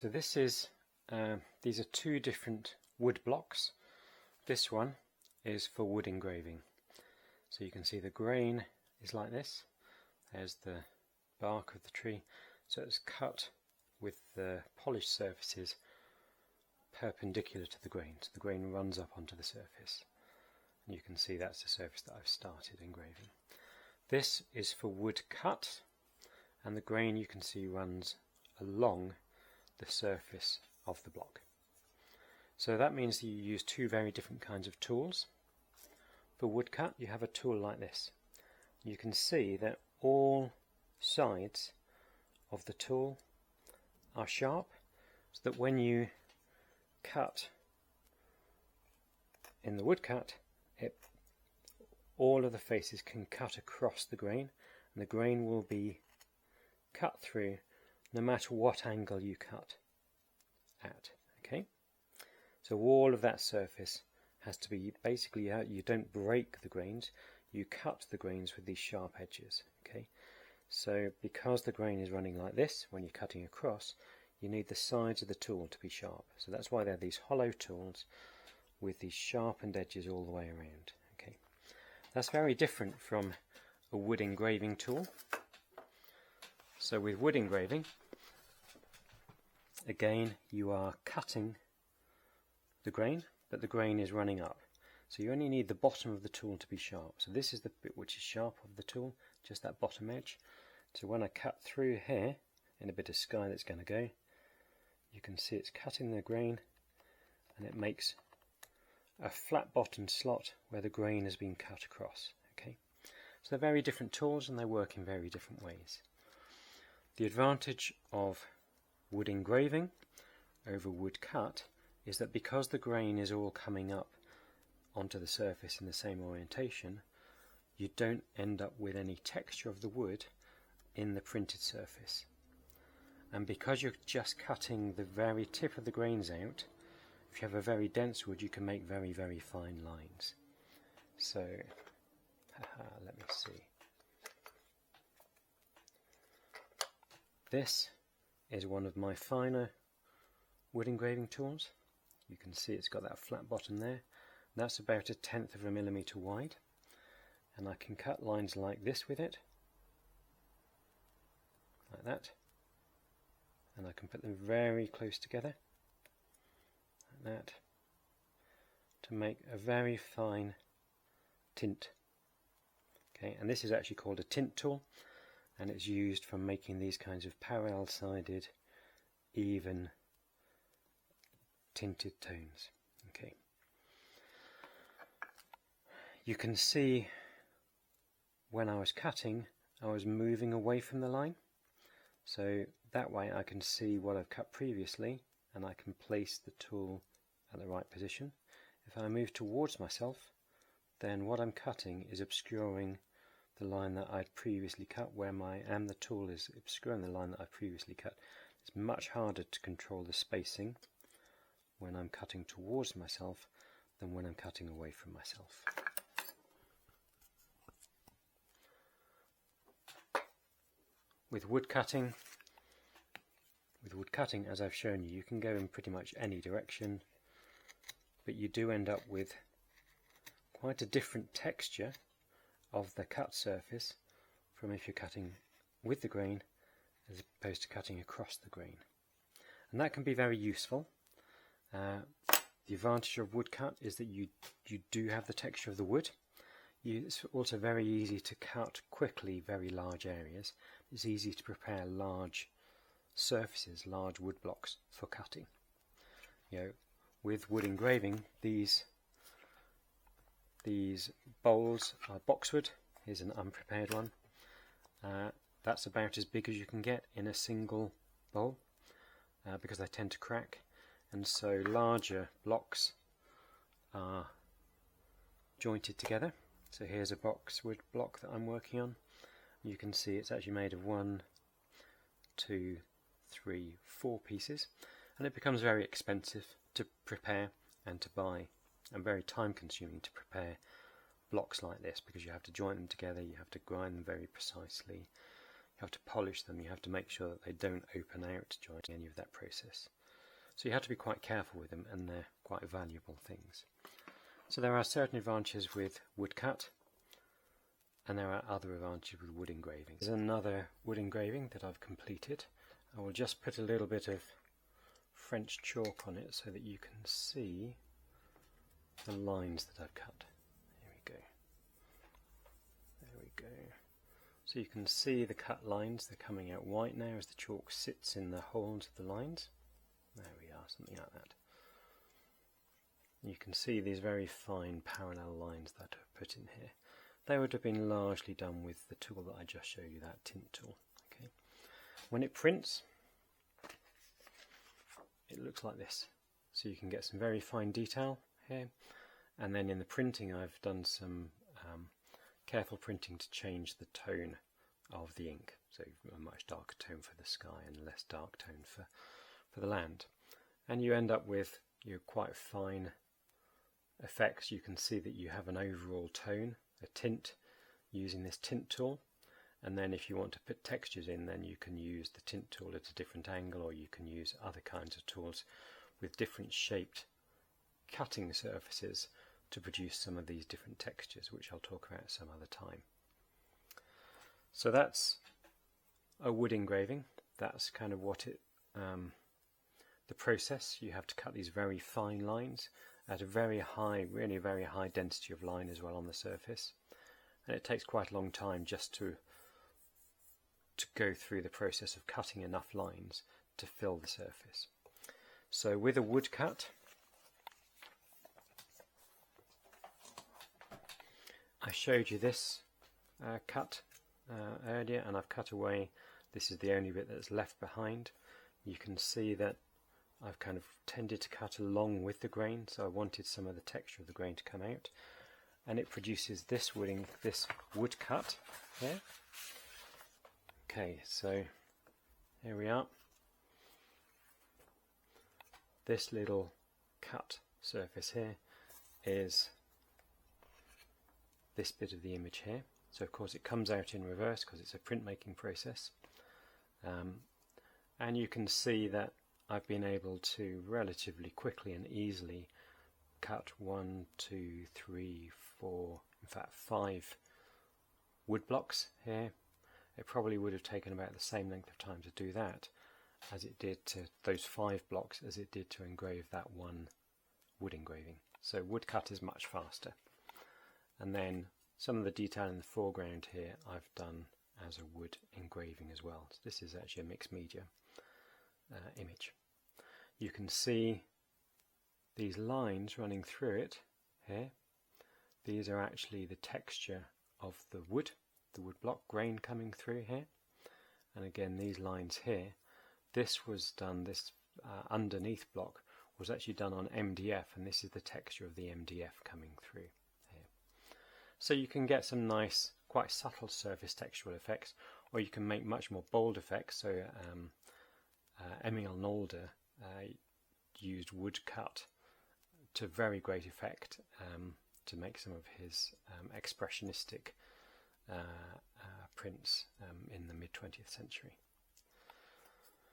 So this is, these are two different wood blocks. This one is for wood engraving. So you can see the grain is like this. There's the bark of the tree. So it's cut with the polished surfaces perpendicular to the grain. So the grain runs up onto the surface. And you can see that's the surface that I've started engraving. This is for wood cut, and the grain you can see runs along the surface of the block. So that means that you use two very different kinds of tools. For woodcut you have a tool like this. You can see that all sides of the tool are sharp, so that when you cut in the woodcut, all of the faces can cut across the grain, and the grain will be cut through no matter what angle you cut at. Okay, so all of that surface has to be basically out. You don't break the grains, you cut the grains with these sharp edges. Okay, so because the grain is running like this when you're cutting across, you need the sides of the tool to be sharp. So that's why they're these hollow tools with these sharpened edges all the way around. Okay, that's very different from a wood engraving tool. So with wood engraving, again you are cutting the grain, but the grain is running up. So you only need the bottom of the tool to be sharp. So this is the bit which is sharp of the tool, just that bottom edge. So when I cut through here, in a bit of sky that's going to go, you can see it's cutting the grain, and it makes a flat bottom slot where the grain has been cut across. Okay, so they're very different tools and they work in very different ways. The advantage of wood engraving over wood cut is that because the grain is all coming up onto the surface in the same orientation, you don't end up with any texture of the wood in the printed surface. And because you're just cutting the very tip of the grains out, if you have a very dense wood, you can make very, very fine lines. So, let me see. This is one of my finer wood engraving tools. You can see it's got that flat bottom there. That's about 1/10 of a millimetre wide, and I can cut lines like this with it, like that, and I can put them very close together, like that, to make a very fine tint. Okay, and this is actually called a tint tool, and it's used for making these kinds of parallel-sided, even tinted tones. Okay, you can see when I was cutting, I was moving away from the line, so that way I can see what I've cut previously, and I can place the tool at the right position. If I move towards myself, then what I'm cutting is obscuring the line that I'd previously cut, where the tool is obscuring the line that I previously cut. It's much harder to control the spacing when I'm cutting towards myself than when I'm cutting away from myself. With wood cutting, as I've shown you, you can go in pretty much any direction, but you do end up with quite a different texture of the cut surface from if you're cutting with the grain as opposed to cutting across the grain. And that can be very useful. The advantage of woodcut is that you do have the texture of the wood. It's also very easy to cut quickly very large areas. It's easy to prepare large surfaces, large wood blocks for cutting. With wood engraving, these bowls are boxwood. Here's an unprepared one. That's about as big as you can get in a single bowl, because they tend to crack, and so larger blocks are jointed together. So here's a boxwood block that I'm working on. You can see it's actually made of 1, 2, 3, 4 pieces, and it becomes very expensive to prepare and to buy, and very time consuming to prepare blocks like this, because you have to join them together, you have to grind them very precisely, You have to polish them, you have to make sure that they don't open out during any of that process. So you have to be quite careful with them, and they're quite valuable things. So there are certain advantages with woodcut, and there are other advantages with wood engraving. There's another wood engraving that I've completed. I will just put a little bit of French chalk on it so that you can see the lines that I've cut. Here we go. There we go. So you can see the cut lines. They're coming out white now as the chalk sits in the holes of the lines. There we are, something like that. You can see these very fine parallel lines that I've put in here. They would have been largely done with the tool that I just showed you, that tint tool. Okay. When it prints, it looks like this. So you can get some very fine detail here. And then in the printing, I've done some careful printing to change the tone of the ink. So a much darker tone for the sky and less dark tone for the land. And you end up with your quite fine effects. You can see that you have an overall tone, a tint, using this tint tool. And then if you want to put textures in, then you can use the tint tool at a different angle, or you can use other kinds of tools with different shaped cutting surfaces to produce some of these different textures, which I'll talk about some other time. So that's a wood engraving. That's kind of what it, the process. You have to cut these very fine lines at a very high, really very high density of line as well on the surface. And it takes quite a long time just to go through the process of cutting enough lines to fill the surface. So with a woodcut, I showed you this cut earlier, and I've cut away. This is the only bit that's left behind. You can see that I've kind of tended to cut along with the grain, so I wanted some of the texture of the grain to come out, and it produces this woodcut here. Okay, so here we are. This little cut surface here is this bit of the image here. So of course it comes out in reverse because it's a printmaking process. And you can see that I've been able to relatively quickly and easily cut 1, 2, 3, 4, in fact 5 wood blocks here. It probably would have taken about the same length of time to do that as it did to those 5 blocks as it did to engrave that one wood engraving. So woodcut is much faster. And then some of the detail in the foreground here I've done as a wood engraving as well. So this is actually a mixed media image. You can see these lines running through it here. These are actually the texture of the wood block grain coming through here. And again, these lines here, this was done, this underneath block was actually done on MDF, and this is the texture of the MDF coming through here. So you can get some nice, quite subtle surface textural effects, or you can make much more bold effects. So Emil Nolde used woodcut to very great effect to make some of his expressionistic prints in the mid-20th century.